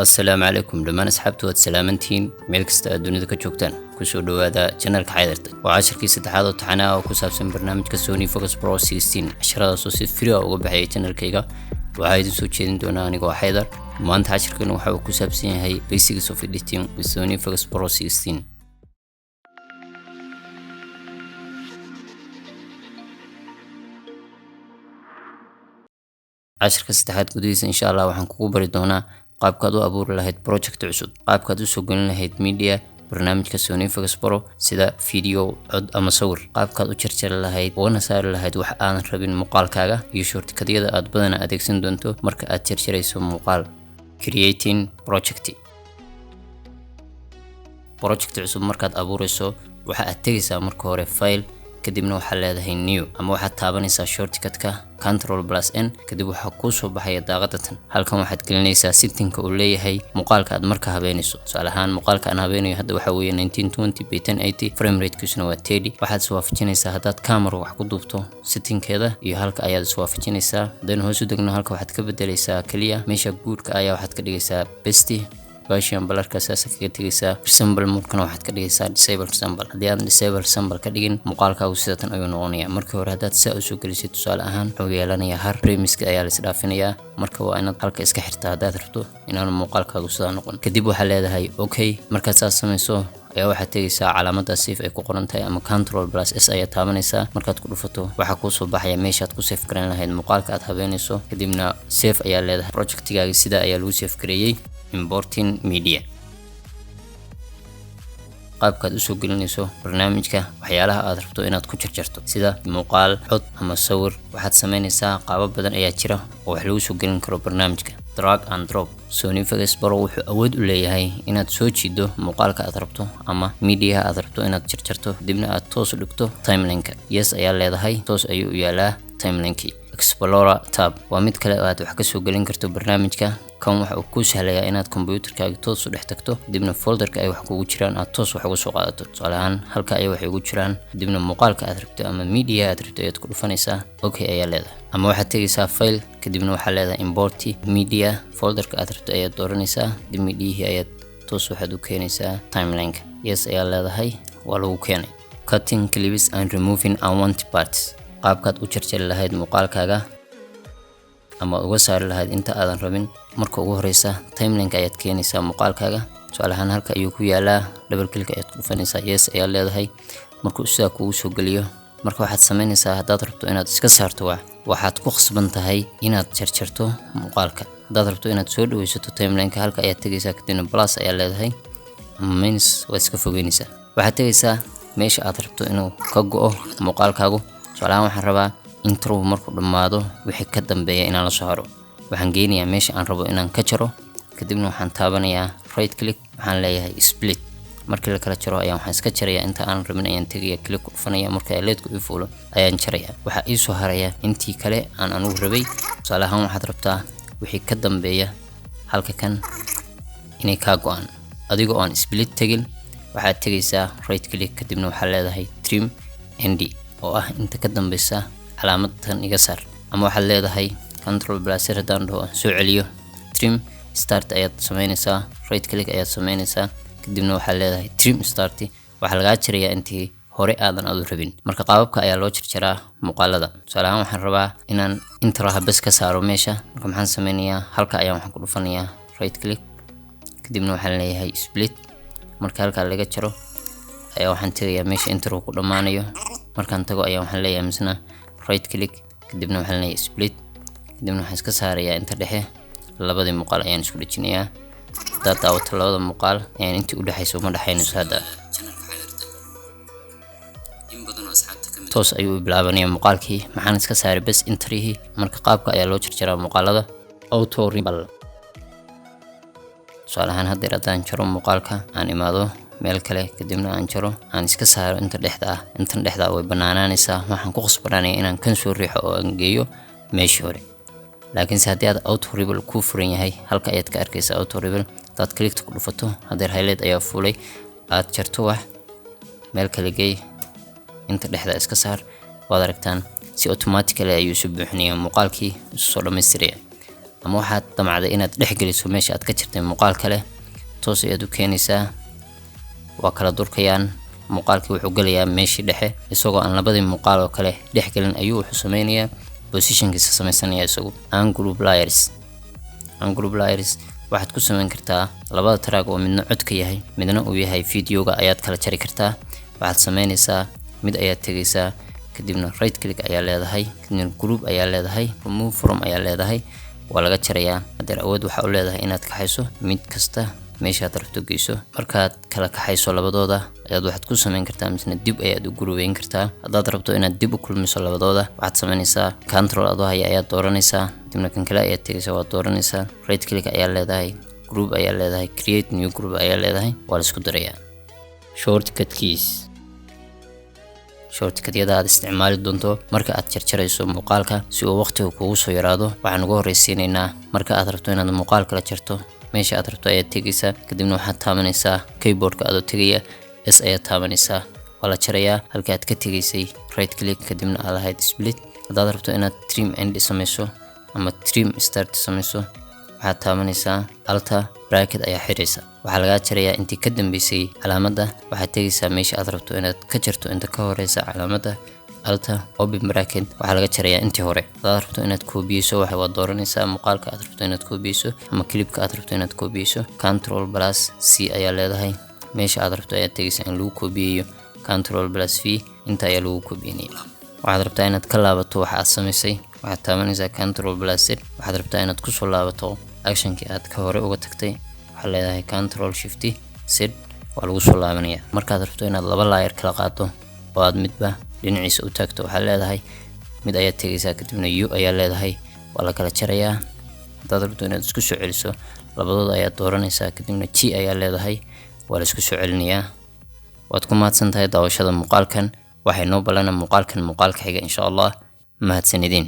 السلام عليكم لما أصحابتي وسلامتين ميل كستا dunida ka joogtaan kusoo dhawaada channelka Xaydarta waa casharkii saddexaad oo taxanaha oo ku saabsan barnaamijka Sony Focus Pro 16 casharadaas oo si free ah uga baxay channelkayga waxaa idin soo jeedin doonaa anigoo Xaydar maanta casharkan waxa uu ku saabsan yahay basics of editing with Sony Focus Pro 16 casharka saddexaad gudihiisa insha Allah waxaan kugu bari doonaa qaabkaad u abuuri lahayd project cusub qaabkaad u soo gelin lahayd media barnaamijka Sony Focus Pro sida video cod ama sawir qaabkaad u jarjari lahayd oo nasaari lahayd wax aan rabin muuqaalkaaga iyo shortcutyada aad badan adeegsan doonto marka aad jarjarayso muuqaal creating project cusub markaad abuurayso waxa aad tagaysaa marka hore file kadibna waxa leedahay new ama waxa taabanaysaa shortcutka Ctrl+N kadib waxa ku soo baxaya daaqadatan halkan waxaad gelinaysaa settingka uu leeyahay muuqaalka aad marka habeynayso tusaale ahaan muuqaalka aan habeynayo hadda waxa weeye 1920 by 1080 frame rate kiisuna waa 30 waxaad soo waafajinaysaa hadaad camera wax ku duubto settingkeeda iyo halka ayaad soo waafajinaysaa haddana hoos u degno halka waxaad ka bedelaysaa kaliya meesha guudka ayaa waxaad ka dhigaysaa best version balarka saas kaga tagaysaa sample mode-kana waxaad ka dhigaysaa disable sample haddii aad disable sample ka dhigin muuqaalkaagu sidatan ayuu noqonayaa markii hore haddaad saa u soo gelisay tusaale ahaan wuxuu yeelanayaa har premiska ayaa la isdhaafinayaa marka waa inaad halka iska xirtaa haddaad rabto inaanu muuqaalkaagu sidaa noqon kadib waxaa leedahay okay markaad saas samayso ayaa waxaad tagaysaa calaamadda save ay ku qoran tahay ama Ctrl+S ayaa taabanaysaa markaad ku dhufato waxa ku soo baxaya meeshaad ku save garan lahayd muuqaalka aad habeynayso kadibna save ayaa leedahay projectigaaga sida ayaa lagu save gareeyay importing media qaabkaad u soo gelinayso barnaamijka waxyaalaha aad rabto inaad ku jarjarto sida muuqaal cod ama sawir waxaad sameynaysaa qaabab badan ayaa jira oo wax lagu soo gelin karo barnaamijka drag and drop Sony Focus Pro wuxuu awood u leeyahay inaad soo jiido muuqaalka aad rabto ama media aad rabto inaad jarjarto dibna aad toos u dhigto timeline-ka yes ayaa leedahay toos ayuu u yaalaa timeline-kii Explorer tab waa mid kale oo aad wax ka soo gelin karto barnaamijka kan waxa uu ku sahlayaa inaad computerkaaga toos u dhex tagto dibna folderka ay wax kugu jiraan aad toos wax uga soo qaadato tusaale ahaan halka ay wax ugu jiraan dibna muuqaalka aad rabto ama media aad rabto ayaad ku dhufanaysaa okay ayaa leedahay ama waxaad tagaysaa file kadibna waxaa leedahay import media folderka aad rabto ayaad dooranaysaa dib media ayaad toos waxaad u keenaysaa timeline-ka yes ayaa leedahay waa lagu keenay cutting clips and removing unwanted parts qaabkaad u jarjari lahayd muuqaalkaaga ama uga saari lahayd inta aadan rabin marka ugu horeysa timeline-ka ayaad keenaysaa muuqaalkaaga tusaale ahaan halka ayuu ku yaalaa double click ayaad ku dhufanaysaa yes ayaa leedahay markuu sidaa kugu soo geliyo marka waxaad sameynaysaa haddaad rabto inaad iska saarto waxaad ku khasban tahay inaad jarjarto muuqaalka haddaad rabto inaad soo dhaweysato timeline-ka halka ayaad tagaysaa kadibna plus ayaa leedahay ama minus waad iska fogeynaysaa waxaad tagaysaa meesha aad rabto inuu ka go'o muuqaalkaagu tusaale ahaan waxaan rabaa intro markuu dhamaado wixii ka dambeeya inaan la soo haro waxaan geynayaa meesha aan rabo inaan ka jaro kadibna waxaan taabanayaa right click waxaan leeyahay split markii la kala jaro ayaan waxaan iska jarayaa inta aan rabin ayaan tagayaa click ku dhufanaya marka ay leedku ii fuulo ayaan jarayaa waxa ii soo haraya intii kale aan anigu rabay tusaale ahaan waxaad rabtaa wixii ka dambeeya halka kan inay ka go'aan adigoo aan split tagin waxaad tagaysaa right click kadibna waxaa leedahay trim nd oo ah inta ka dambeysa calaamaddan iga saar ama waxaad leedahay Ctrl+S haddaan dhaho soo celiyo trim start ayaad sameynaysaa right click ayaad sameynaysaa kadibna waxaad leedahay trim start waxa laga jarayaa intii hore aadan aad u rabin marka qaababka ayaa loo jarjaraa muuqaalada tusaale ahaan waxaan rabaa inaan intraha bas ka saaro meesha marka maxaan sameynayaa halka ayaan waxaan ku dhufanayaa right click kadibna waxaan leeyahay split marka halka laga jaro ayaa waxaan tagayaa meesha intro ku dhamaanayo markaan tago ayaa waxaan leeyahay misna right click kadibna waxaan leeyahay split kadibna waxaan iska saarayaa inta dhexe labadii muuqaal ayaan isku dhajinayaa haddaad daawato labada muuqaal ayaan intii u dhexayso uma dhexaynayso hadda toos ayuu bilaabanayaa muuqaalkii maxaan iska saaray bas intrihii marka qaabka ayaa loo jarjaraa muuqaalada auto rebal tusaale ahaan hadda haddaan jaro muuqaalka aan imaado meel kale kadibna aan jaro aan iska saaro inta dhexda way banaanaanaysaa waxaan ku qasbanaanayaa inaan kan soo riixo oo aan geeyo meeshii hore laakiin haddii aad auto rebel ku furan yahay halka ayaad ka arkaysaa auto rebel hadaad click ku dhufato hadeer highlight ayaa fuulay aad jarto wax meel kale geey inta dhexda iska saar waad aragtaan si automatically ayuu isu buuxinayaa muuqaalkii isu soo dhamaystiraya ama waxaad damacday inaad dhex geliso meesha aad ka jartay muuqaal kale, toos ayaad u keenaysaa. waa kala durkayaan, muuqaalkii wuxuu gelayaa meeshii dhexe isagoo aan labadii muuqaal oo kale dhex gelin ayuu wuxuu sameynayaa positionkiisa samaysanaya isagu. Ungroup layers waxaad ku sameyn kartaa labada track oo midna codka yahay midna uu yahay videoga ayaad kala jari kartaa. waxaad sameynaysaa mid ayaad tegaysaa, kadibna right click ayaa leedahay, kadibna group ayaa leedahay, remove from ayaa leedahay, waa laga jarayaa. haddii awood waxa u leedahay inaad kaxayso mid kasta meeshaad rabto geyso. markaad kala kaxayso labadooda ayaad waxaad ku sameyn kartaa misna dib ayaad u gurubeyn kartaa. haddaad rabto inaad dib u kulmiso labadooda waxaad sameynaysaa control adoo haya ayaad dooranaysaa, kadibna kan kale ayaad tegaysaa, waad dooranaysaa, right click ayaa leedahay, group ayaa leedahay, create new group ayaa leedahay, waa la isku darayaa. shortcutyada aad isticmaali doonto marka aad jarjarayso muuqaalka si uu waqtiga kugu soo yaraado waxaan ugu horeysiinaynaa marka aad rabto inaad muuqaal kala jarto meesha aad rabto ayaad tegaysaa, kadibna waxaad taabanaysaa keyboardka adoo tegaya s ayaad taabanaysaa, waa la jarayaa. halka aad ka tegaysay right click kadibna aad lahayd split. haddaad rabto inaad trim end samayso ama trim start samayso waxaad taabanaysaa alta bracket ayaa xiraysa, waxaa laga jarayaa intii ka dambeysay calaamadda. waxaad tegaysaa meesha aad rabto inaad ka jarto inta ka horeysa calaamadda alta open bracket, waxaa laga jarayaa intii hore. haddaad rabto inaad koobiyeyso waad dooranaysaa muuqaalka aad rabto inaad koobiyeyso ama clipka aad rabto inaad koobiyeyso, control plus c ayaa leedahay, meesha aad rabto ayaad tegaysaa in lagu koobiyeeyo, control plus v inta ayaa lagu koobiyeynaya. waxaad rabtaa inaad ka laabato waxa aad samaysay waxaad taabanaysaa control plus z. waxaad rabtaa inaad kusoo laabato actionkii aad ka hore uga tagtay waxaad leedahay control shift z, waa lagu soo laabanaya. markaad rabto inaad laba layer kala qaato oo aad midba dhinaciisa u taagto waxaad leedahay mid ayaad tegaysaa, kadibna u ayaa leedahay, waa la kala jarayaa. haddaad rabto inaad isku soo celiso labadooda ayaad dooranaysaa, kadibna g ayaa leedahay, waa la isku soo celinayaa. waad ku mahadsantahay daawashada muuqaalkan, waxay noo balana muuqaalkan muuqaalka xiga insha Allah. mahadsanidin.